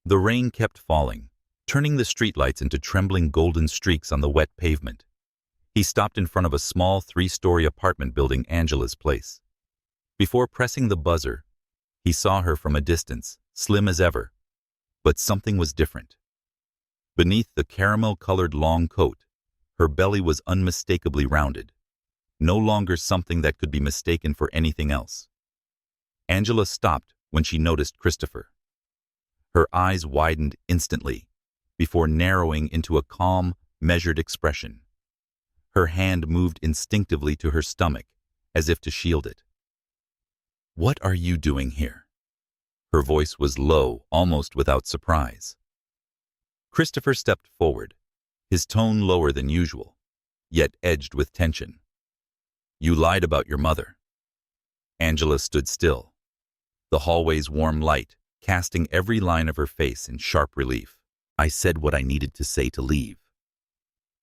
The rain kept falling, turning the streetlights into trembling golden streaks on the wet pavement. He stopped in front of a small 3-story apartment building, Angela's place. Before pressing the buzzer, he saw her from a distance, slim as ever. But something was different. Beneath the caramel-colored long coat, her belly was unmistakably rounded, no longer something that could be mistaken for anything else. Angela stopped when she noticed Christopher. Her eyes widened instantly, before narrowing into a calm, measured expression. Her hand moved instinctively to her stomach, as if to shield it. "What are you doing here?" Her voice was low, almost without surprise. Christopher stepped forward, his tone lower than usual, yet edged with tension. "You lied about your mother." Angela stood still, the hallway's warm light casting every line of her face in sharp relief. "I said what I needed to say to leave."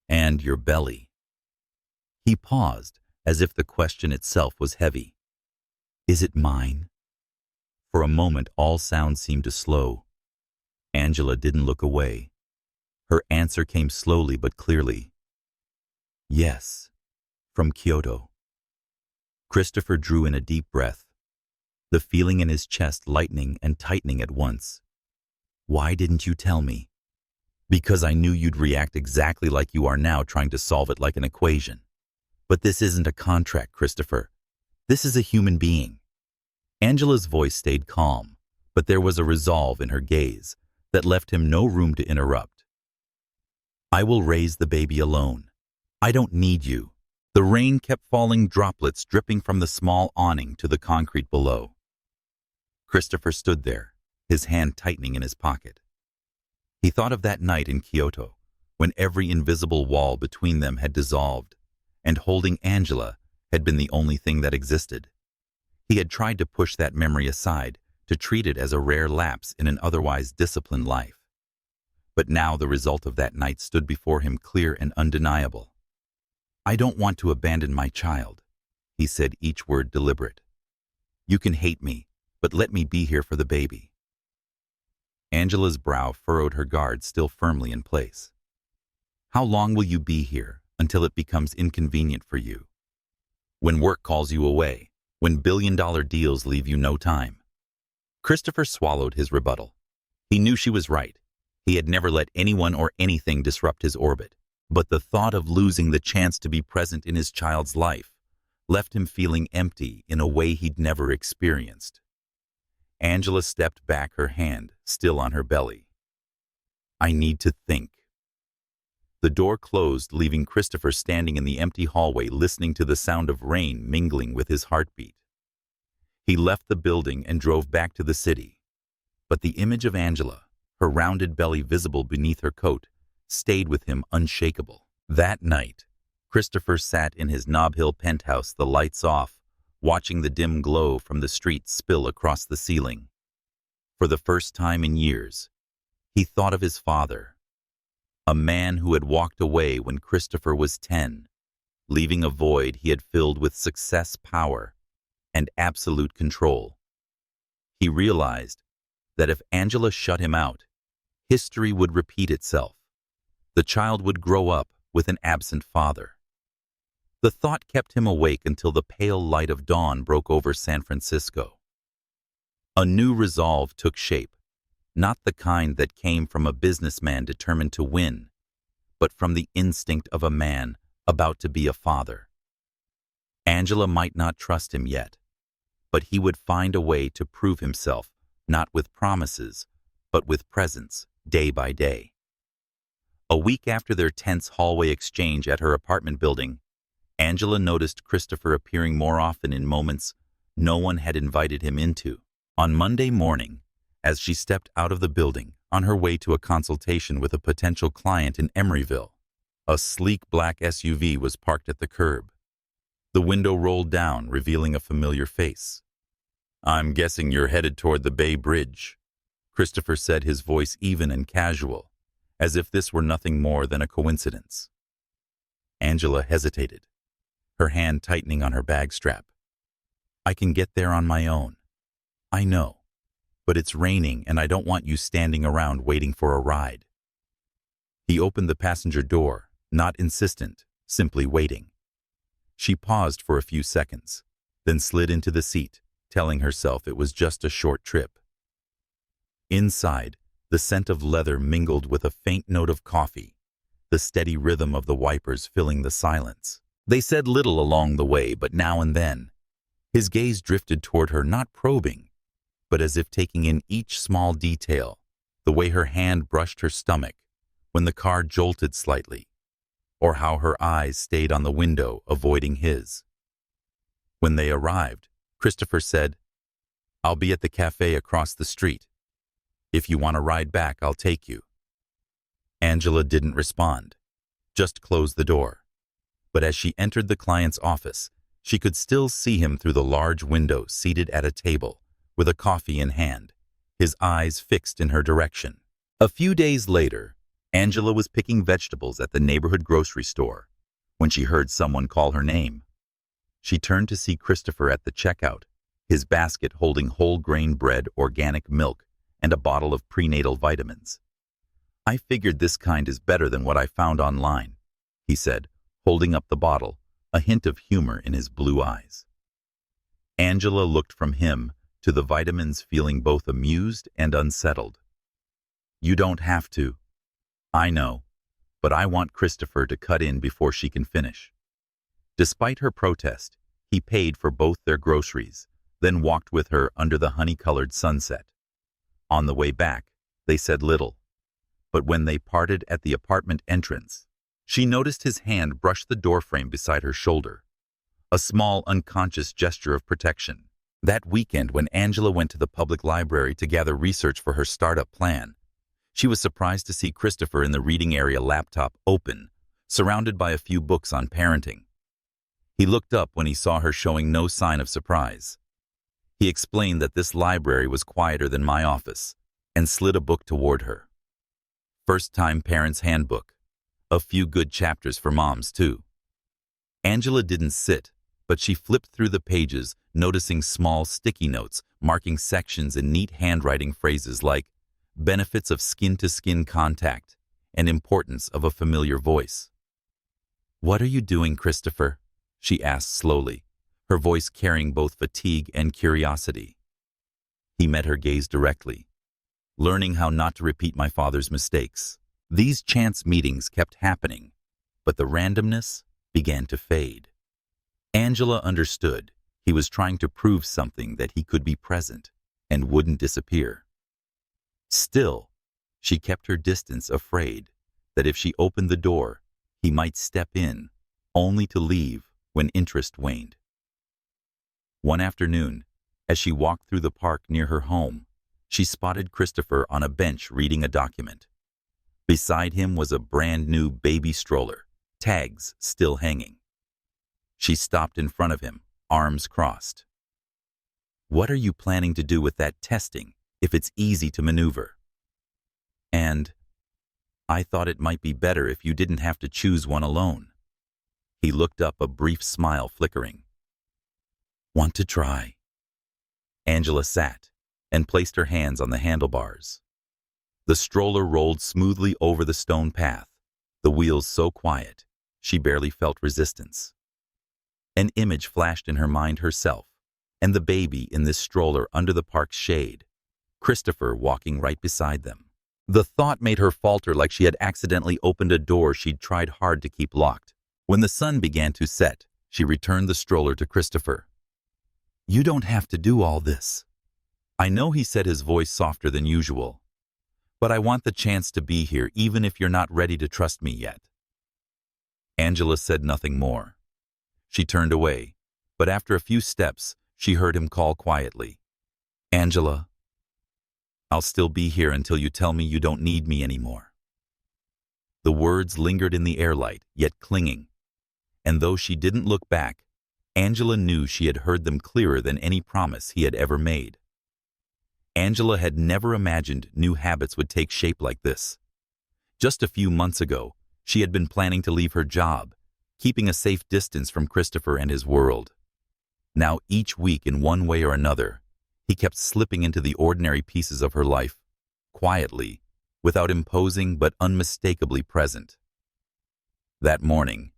"And your belly." He paused, as if the question itself was heavy. "Is it mine?" For a moment, all sound seemed to slow. Angela didn't look away. Her answer came slowly but clearly. "Yes, from Kyoto." Christopher drew in a deep breath, the feeling in his chest lightening and tightening at once. "Why didn't you tell me?" "Because I knew you'd react exactly like you are now, trying to solve it like an equation." "But this isn't a contract, Christopher. This is a human being." Angela's voice stayed calm, but there was a resolve in her gaze that left him no room to interrupt. "I will raise the baby alone. I don't need you." The rain kept falling, droplets dripping from the small awning to the concrete below. Christopher stood there, his hand tightening in his pocket. He thought of that night in Kyoto, when every invisible wall between them had dissolved, and holding Angela had been the only thing that existed. He had tried to push that memory aside, to treat it as a rare lapse in an otherwise disciplined life. But now the result of that night stood before him, clear and undeniable. "I don't want to abandon my child," he said, each word deliberate. "You can hate me, but let me be here for the baby." Angela's brow furrowed, her guard still firmly in place. "How long will you be here, until it becomes inconvenient for you? When work calls you away, when billion-dollar deals leave you no time?" Christopher swallowed his rebuttal. He knew she was right. He had never let anyone or anything disrupt his orbit. But the thought of losing the chance to be present in his child's life left him feeling empty in a way he'd never experienced. Angela stepped back, her hand still on her belly. "I need to think." The door closed, leaving Christopher standing in the empty hallway, listening to the sound of rain mingling with his heartbeat. He left the building and drove back to the city. But the image of Angela, her rounded belly visible beneath her coat, stayed with him unshakable. That night, Christopher sat in his Nob Hill penthouse, the lights off, watching the dim glow from the street spill across the ceiling. For the first time in years, he thought of his father, a man who had walked away when Christopher was 10, leaving a void he had filled with success, power, and absolute control. He realized that if Angela shut him out, history would repeat itself. The child would grow up with an absent father. The thought kept him awake until the pale light of dawn broke over San Francisco. A new resolve took shape, not the kind that came from a businessman determined to win, but from the instinct of a man about to be a father. Angela might not trust him yet, but he would find a way to prove himself, not with promises, but with presence, day by day. A week after their tense hallway exchange at her apartment building, Angela noticed Christopher appearing more often in moments no one had invited him into. On Monday morning, as she stepped out of the building on her way to a consultation with a potential client in Emeryville, a sleek black SUV was parked at the curb. The window rolled down, revealing a familiar face. "I'm guessing you're headed toward the Bay Bridge," Christopher said, his voice even and casual, as if this were nothing more than a coincidence. Angela hesitated, her hand tightening on her bag strap. "I can get there on my own." "I know, but it's raining and I don't want you standing around waiting for a ride." He opened the passenger door, not insistent, simply waiting. She paused for a few seconds, then slid into the seat, telling herself it was just a short trip. Inside, the scent of leather mingled with a faint note of coffee, the steady rhythm of the wipers filling the silence. They said little along the way, but now and then, his gaze drifted toward her, not probing, but as if taking in each small detail, the way her hand brushed her stomach when the car jolted slightly, or how her eyes stayed on the window, avoiding his. When they arrived, Christopher said, "I'll be at the cafe across the street. If you want a ride back, I'll take you." Angela didn't respond, just closed the door. But as she entered the client's office, she could still see him through the large window, seated at a table, with a coffee in hand, his eyes fixed in her direction. A few days later, Angela was picking vegetables at the neighborhood grocery store when she heard someone call her name. She turned to see Christopher at the checkout, his basket holding whole grain bread, organic milk, and a bottle of prenatal vitamins. "I figured this kind is better than what I found online," he said, holding up the bottle, a hint of humor in his blue eyes. Angela looked from him to the vitamins, feeling both amused and unsettled. "You don't have to." "I know, but I want Christopher to cut in before she can finish." Despite her protest, he paid for both their groceries, then walked with her under the honey-colored sunset. On the way back, they said little, but when they parted at the apartment entrance, she noticed his hand brush the doorframe beside her shoulder, a small, unconscious gesture of protection. That weekend, when Angela went to the public library to gather research for her startup plan, she was surprised to see Christopher in the reading area, laptop open, surrounded by a few books on parenting. He looked up when he saw her, showing no sign of surprise. He explained that this library was quieter than my office, and slid a book toward her. First-time Parents' Handbook. A few good chapters for moms, too. Angela didn't sit, but she flipped through the pages, noticing small sticky notes, marking sections in neat handwriting, phrases like benefits of skin-to-skin contact and importance of a familiar voice. "What are you doing, Christopher?" she asked slowly, her voice carrying both fatigue and curiosity. He met her gaze directly. "Learning how not to repeat my father's mistakes." These chance meetings kept happening, but the randomness began to fade. Angela understood he was trying to prove something, that he could be present and wouldn't disappear. Still, she kept her distance, afraid that if she opened the door, he might step in, only to leave when interest waned. One afternoon, as she walked through the park near her home, she spotted Christopher on a bench reading a document. Beside him was a brand-new baby stroller, tags still hanging. She stopped in front of him, arms crossed. "What are you planning to do with that testing, if it's easy to maneuver?" "And I thought it might be better if you didn't have to choose one alone." He looked up, a brief smile flickering. "Want to try?" Angela sat and placed her hands on the handlebars. The stroller rolled smoothly over the stone path, the wheels so quiet she barely felt resistance. An image flashed in her mind, herself and the baby in this stroller under the park's shade, Christopher walking right beside them. The thought made her falter like she had accidentally opened a door she'd tried hard to keep locked. When the sun began to set, she returned the stroller to Christopher. "You don't have to do all this." "I know," he said, his voice softer than usual. "But I want the chance to be here even if you're not ready to trust me yet." Angela said nothing more. She turned away, but after a few steps, she heard him call quietly. "Angela, I'll still be here until you tell me you don't need me anymore." The words lingered in the airlight, yet clinging, and though she didn't look back, Angela knew she had heard them clearer than any promise he had ever made. Angela had never imagined new habits would take shape like this. Just a few months ago, she had been planning to leave her job, keeping a safe distance from Christopher and his world. Now each week, in one way or another, he kept slipping into the ordinary pieces of her life, quietly, without imposing but unmistakably present. That morning,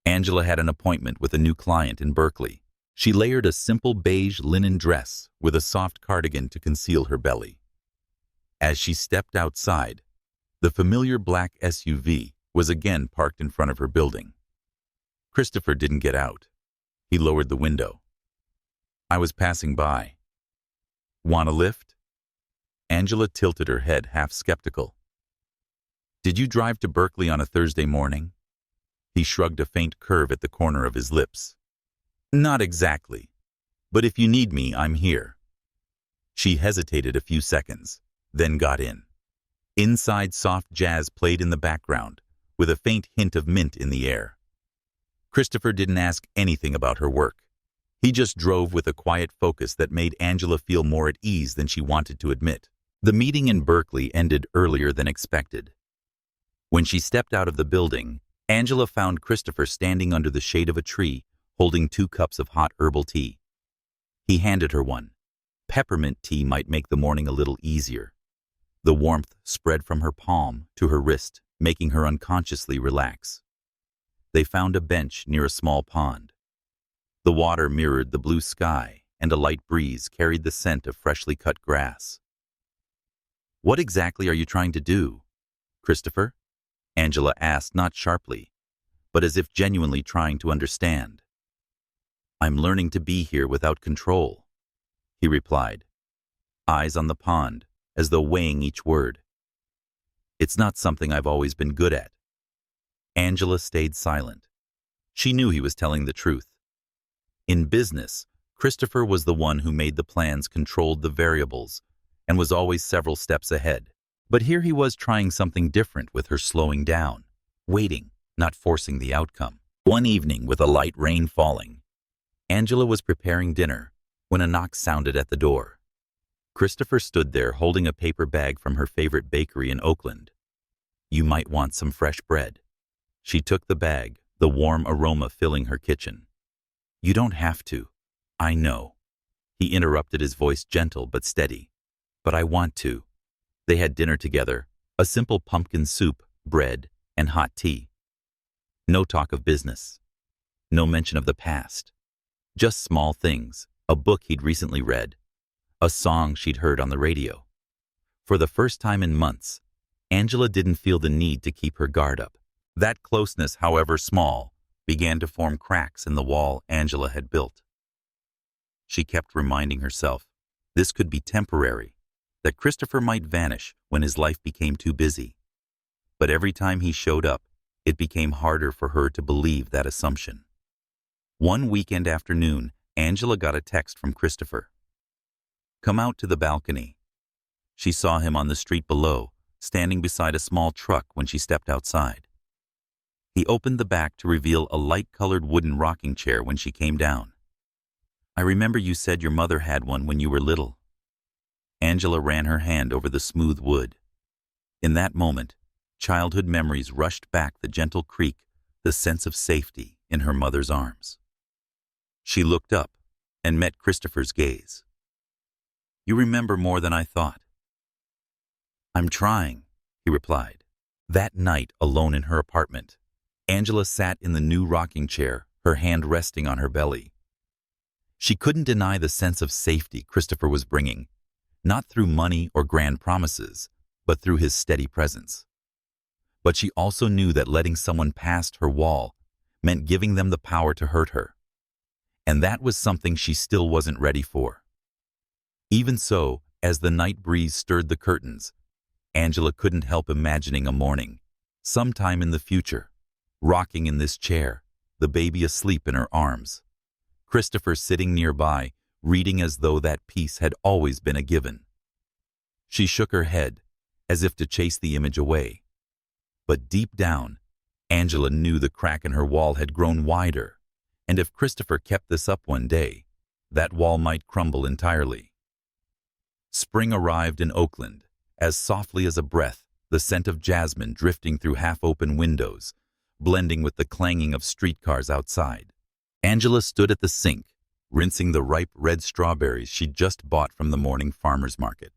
Angela had an appointment with a new client in Berkeley. She layered a simple beige linen dress with a soft cardigan to conceal her belly. As she stepped outside, the familiar black SUV was again parked in front of her building. Christopher didn't get out. He lowered the window. "I was passing by." "Want a lift?" Angela tilted her head, half skeptical. "Did you drive to Berkeley on a Thursday morning?" He shrugged, a faint curve at the corner of his lips. "Not exactly. But if you need me, I'm here." She hesitated a few seconds, then got in. Inside, soft jazz played in the background, with a faint hint of mint in the air. Christopher didn't ask anything about her work. He just drove with a quiet focus that made Angela feel more at ease than she wanted to admit. The meeting in Berkeley ended earlier than expected. When she stepped out of the building, Angela found Christopher standing under the shade of a tree, holding 2 cups of hot herbal tea. He handed her one. Peppermint tea might make the morning a little easier. The warmth spread from her palm to her wrist, making her unconsciously relax. They found a bench near a small pond. The water mirrored the blue sky, and a light breeze carried the scent of freshly cut grass. "What exactly are you trying to do, Christopher?" Angela asked, not sharply, but as if genuinely trying to understand. "I'm learning to be here without control," he replied, eyes on the pond, as though weighing each word. "It's not something I've always been good at." Angela stayed silent. She knew he was telling the truth. In business, Christopher was the one who made the plans, controlled the variables, and was always several steps ahead. But here he was trying something different, with her slowing down, waiting, not forcing the outcome. One evening, with a light rain falling, Angela was preparing dinner when a knock sounded at the door. Christopher stood there holding a paper bag from her favorite bakery in Oakland. "You might want some fresh bread." She took the bag, the warm aroma filling her kitchen. "You don't have to. I know." He interrupted, his voice gentle but steady. "But I want to." They had dinner together, a simple pumpkin soup, bread, and hot tea. No talk of business. No mention of the past. Just small things, a book he'd recently read, a song she'd heard on the radio. For the first time in months, Angela didn't feel the need to keep her guard up. That closeness, however small, began to form cracks in the wall Angela had built. She kept reminding herself this could be temporary, that Christopher might vanish when his life became too busy. But every time he showed up, it became harder for her to believe that assumption. One weekend afternoon, Angela got a text from Christopher. "Come out to the balcony." She saw him on the street below, standing beside a small truck when she stepped outside. He opened the back to reveal a light-colored wooden rocking chair when she came down. "I remember you said your mother had one when you were little." Angela ran her hand over the smooth wood. In that moment, childhood memories rushed back, the gentle creak, the sense of safety in her mother's arms. She looked up and met Christopher's gaze. "You remember more than I thought." "I'm trying," he replied. That night, alone in her apartment, Angela sat in the new rocking chair, her hand resting on her belly. She couldn't deny the sense of safety Christopher was bringing. not through money or grand promises, but through his steady presence. But she also knew that letting someone past her wall meant giving them the power to hurt her. And that was something she still wasn't ready for. Even so, as the night breeze stirred the curtains, Angela couldn't help imagining a morning, sometime in the future, rocking in this chair, the baby asleep in her arms, Christopher sitting nearby, reading as though that peace had always been a given. She shook her head, as if to chase the image away. But deep down, Angela knew the crack in her wall had grown wider, and if Christopher kept this up one day, that wall might crumble entirely. Spring arrived in Oakland, as softly as a breath, the scent of jasmine drifting through half-open windows, blending with the clanging of streetcars outside. Angela stood at the sink, rinsing the ripe red strawberries she'd just bought from the morning farmer's market.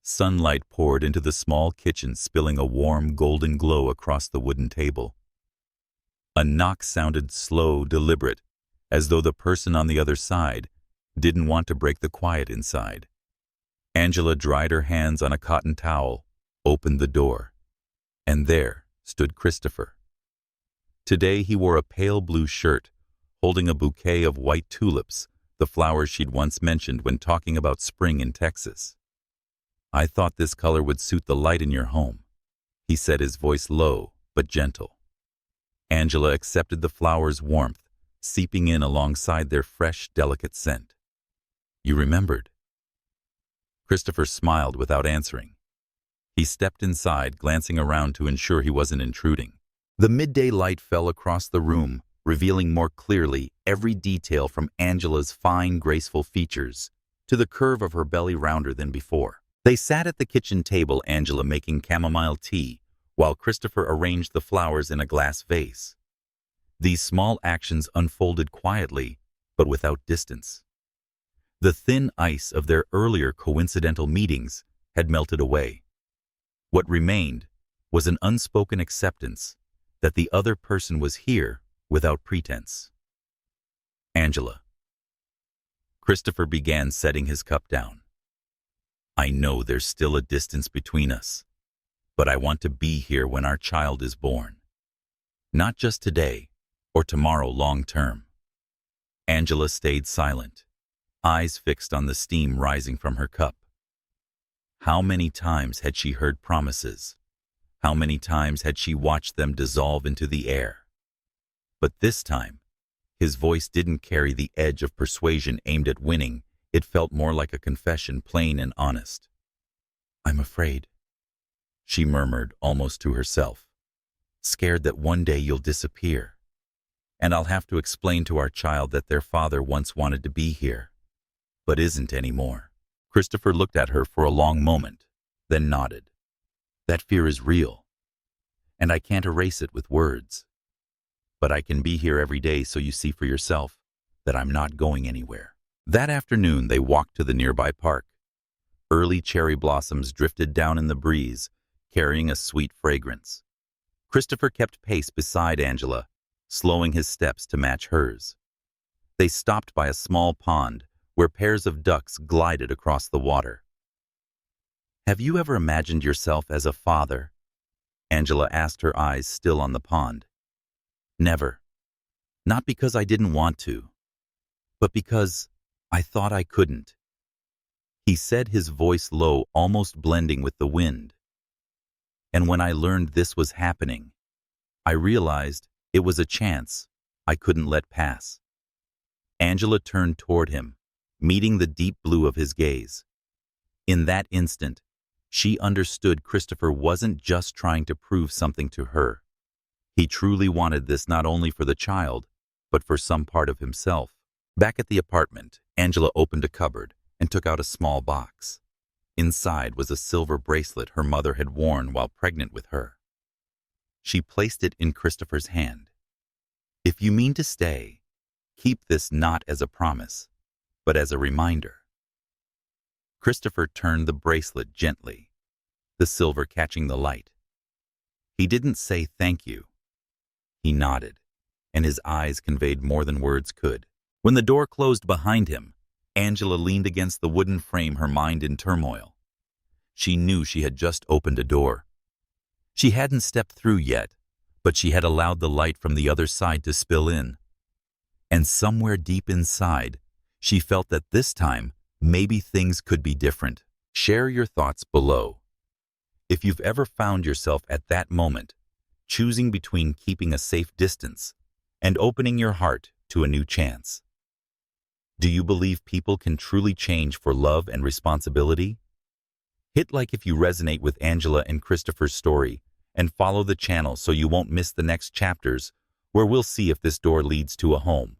Sunlight poured into the small kitchen, spilling a warm golden glow across the wooden table. A knock sounded slow, deliberate, as though the person on the other side didn't want to break the quiet inside. Angela dried her hands on a cotton towel, opened the door, and there stood Christopher. Today he wore a pale blue shirt, holding a bouquet of white tulips, the flowers she'd once mentioned when talking about spring in Texas. "I thought this color would suit the light in your home," he said, his voice low but gentle. Angela accepted the flowers' warmth, seeping in alongside their fresh, delicate scent. "You remembered." Christopher smiled without answering. He stepped inside, glancing around to ensure he wasn't intruding. The midday light fell across the room, revealing more clearly every detail from Angela's fine, graceful features to the curve of her belly rounder than before. They sat at the kitchen table, Angela making chamomile tea, while Christopher arranged the flowers in a glass vase. These small actions unfolded quietly, but without distance. The thin ice of their earlier coincidental meetings had melted away. What remained was an unspoken acceptance that the other person was here without pretense. "Angela." Christopher began, setting his cup down. "I know there's still a distance between us, but I want to be here when our child is born. Not just today or tomorrow long term." Angela stayed silent, eyes fixed on the steam rising from her cup. How many times had she heard promises? How many times had she watched them dissolve into the air? But this time, his voice didn't carry the edge of persuasion aimed at winning. It felt more like a confession, plain and honest. "I'm afraid," she murmured almost to herself, "scared that one day you'll disappear, and I'll have to explain to our child that their father once wanted to be here, but isn't anymore." Christopher looked at her for a long moment, then nodded. "That fear is real, and I can't erase it with words. But I can be here every day so you see for yourself that I'm not going anywhere." That afternoon they walked to the nearby park. Early cherry blossoms drifted down in the breeze, carrying a sweet fragrance. Christopher kept pace beside Angela, slowing his steps to match hers. They stopped by a small pond where pairs of ducks glided across the water. "Have you ever imagined yourself as a father?" Angela asked, her eyes still on the pond. "Never. Not because I didn't want to, but because I thought I couldn't," he said, his voice low, almost blending with the wind. "And when I learned this was happening, I realized it was a chance I couldn't let pass." Angela turned toward him, meeting the deep blue of his gaze. In that instant, she understood Christopher wasn't just trying to prove something to her. He truly wanted this, not only for the child, but for some part of himself. Back at the apartment, Angela opened a cupboard and took out a small box. Inside was a silver bracelet her mother had worn while pregnant with her. She placed it in Christopher's hand. "If you mean to stay, keep this not as a promise, but as a reminder." Christopher turned the bracelet gently, the silver catching the light. He didn't say thank you. He nodded, and his eyes conveyed more than words could. When the door closed behind him, Angela leaned against the wooden frame, her mind in turmoil. She knew she had just opened a door. She hadn't stepped through yet, but she had allowed the light from the other side to spill in. And somewhere deep inside, she felt that this time, maybe things could be different. Share your thoughts below. If you've ever found yourself at that moment, choosing between keeping a safe distance and opening your heart to a new chance. Do you believe people can truly change for love and responsibility? Hit like if you resonate with Angela and Christopher's story, and follow the channel so you won't miss the next chapters, where we'll see if this door leads to a home.